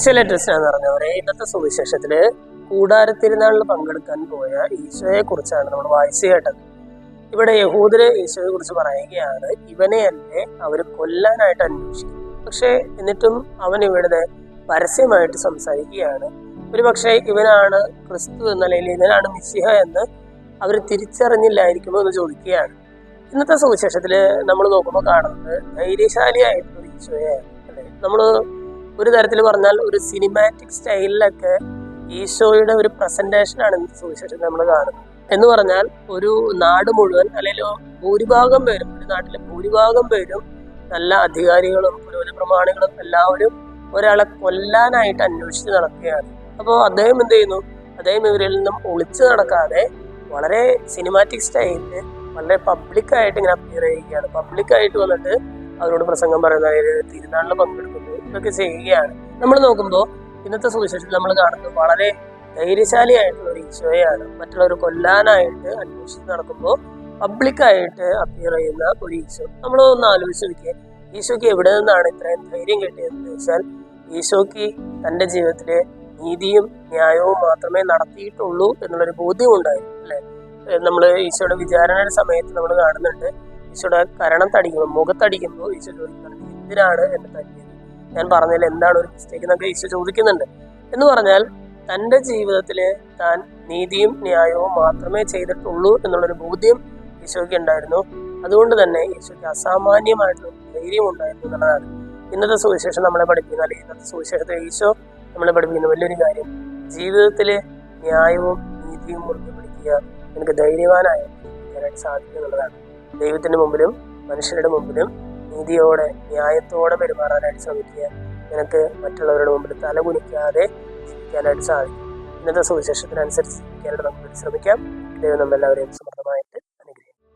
ചില എന്ന് പറഞ്ഞവരെ ഇന്നത്തെ സുവിശേഷത്തില് കൂടാരത്തിരുന്നാളിൽ പങ്കെടുക്കാൻ പോയ ഈശോയെ കുറിച്ചാണ് നമ്മൾ വായിച്ചു കേട്ടത്. ഇവിടെ യഹൂദര് ഈശോയെ കുറിച്ച് പറയുകയാണ്, ഇവനെയല്ലേ അവർ കൊല്ലാനായിട്ട് അന്വേഷിക്കും. പക്ഷെ എന്നിട്ടും അവൻ ഇവിടെ പരസ്യമായിട്ട് സംസാരിക്കുകയാണ്. ഒരു പക്ഷേ ഇവനാണ് ക്രിസ്തു എന്ന അല്ലെങ്കിൽ ഇവനാണ് മിശിഹ എന്ന് അവർ തിരിച്ചറിഞ്ഞില്ലായിരിക്കുമോ എന്ന് ചോദിക്കുകയാണ്. ഇന്നത്തെ സുവിശേഷത്തില് നമ്മൾ നോക്കുമ്പോൾ കാണുന്നത് ധൈര്യശാലിയായിട്ടുള്ള ഈശോയാണ് അല്ലെ. നമ്മൾ ഒരു തരത്തിൽ പറഞ്ഞാൽ ഒരു സിനിമാറ്റിക് സ്റ്റൈലിലൊക്കെ ഈശോയുടെ ഒരു പ്രസന്റേഷനാണ് ഇന്നത്തെ സുവിശേഷത്തിൽ നമ്മൾ കാണുന്നത്. എന്ന് പറഞ്ഞാൽ ഒരു നാട് മുഴുവൻ അല്ലെങ്കിൽ ഭൂരിഭാഗം പേരും, ഒരു നാട്ടിലെ ഭൂരിഭാഗം പേരും നല്ല അധികാരികളും പുരോഗതി പ്രമാണികളും എല്ലാവരും ഒരാളെ കൊല്ലാനായിട്ട് അന്വേഷിച്ച് നടക്കുകയാണ്. അപ്പോൾ അദ്ദേഹം എന്ത് ചെയ്യുന്നു? അദ്ദേഹം ഇവരിൽ നിന്നും ഒളിച്ചു നടക്കാതെ വളരെ സിനിമാറ്റിക് സ്റ്റൈലില് വളരെ പബ്ലിക്കായിട്ട് ഇങ്ങനെ അപ്പിയർ ചെയ്യുകയാണ്. പബ്ലിക്കായിട്ട് വന്നിട്ട് അവരോട് പ്രസംഗം പറയുന്ന, തിരുനാളിൽ പങ്കെടുക്കുന്നു, ഇതൊക്കെ ചെയ്യുകയാണ്. നമ്മൾ നോക്കുമ്പോൾ ഇന്നത്തെ സുവിശേഷത്തിൽ നമ്മൾ കാണുന്നത് വളരെ ധൈര്യശാലിയായിട്ടുള്ള ഒരു ഈശോയാണ്. മറ്റുള്ളവർ കൊല്ലാനായിട്ട് അന്വേഷിച്ച് നടക്കുമ്പോൾ പബ്ലിക്കായിട്ട് അപ്പിയർ ചെയ്യുന്ന ഒരു ഈശോ. നമ്മൾ ഒന്ന് ആലോചിച്ച് നോക്കിയേ, ഈശോയ്ക്ക് എവിടെ നിന്നാണ് ഇത്രയും ധൈര്യം കിട്ടിയതെന്ന് ചോദിച്ചാൽ, ഈശോയ്ക്ക് തൻ്റെ ജീവിതത്തിലെ നീതിയും ന്യായവും മാത്രമേ നടത്തിയിട്ടുള്ളൂ എന്നുള്ളൊരു ബോധ്യം ഉണ്ടായിരുന്നു അല്ലെ. നമ്മൾ ഈശോയുടെ വിചാരണയുടെ സമയത്ത് നമ്മൾ കാണുന്നുണ്ട്, ഈശോയുടെ കരണം തടിക്കുമ്പോൾ, മുഖത്തടിക്കുമ്പോൾ ഈശോ ചോദിക്കുന്നുണ്ട്, എന്തിനാണ് എന്നെ തല്ലിയത്? ഞാൻ പറഞ്ഞതിൽ എന്താണ് ഒരു മിസ്റ്റേക്ക് എന്നൊക്കെ ഈശോ ചോദിക്കുന്നുണ്ട്. എന്ന് പറഞ്ഞാൽ തൻ്റെ ജീവിതത്തില് താൻ നീതിയും ന്യായവും മാത്രമേ ചെയ്തിട്ടുള്ളൂ എന്നുള്ളൊരു ബോധ്യം ഈശോയ്ക്ക് ഉണ്ടായിരുന്നു. അതുകൊണ്ട് തന്നെ ഈശോയ്ക്ക് അസാമാന്യമായിട്ടുള്ള ധൈര്യം ഉണ്ടായിരുന്നു എന്നുള്ളതാണ് ഇന്നത്തെ സുവിശേഷം നമ്മളെ പഠിപ്പിക്കുന്ന, അല്ലെങ്കിൽ ഇന്നത്തെ സുവിശേഷത്തെ ഈശോ നമ്മളെ പഠിപ്പിക്കുന്ന വലിയൊരു കാര്യം. ജീവിതത്തിലെ ന്യായവും നീതിയും മുറുകെ പിടിക്കുക, എനിക്ക് ധൈര്യവാനായിട്ട് സാധിക്കും എന്നുള്ളതാണ്. ദൈവത്തിന്റെ മുമ്പിലും മനുഷ്യരുടെ മുമ്പിലും നീതിയോടെ ന്യായത്തോടെ പെരുമാറാനായിട്ട് ശ്രമിക്കുക. നിനക്ക് മറ്റുള്ളവരുടെ മുമ്പിൽ തലകുനിക്കാതെ ജീവിക്കാനായിട്ട് സാധിക്കും. ഇന്നത്തെ സുവിശേഷത്തിനനുസരിച്ച് ജീവിക്കാനായിട്ട് നമുക്ക് ശ്രമിക്കാം. ദൈവം നമ്മളെല്ലാവരെയും സമൃദ്ധമായിട്ട് അനുഗ്രഹിക്കും.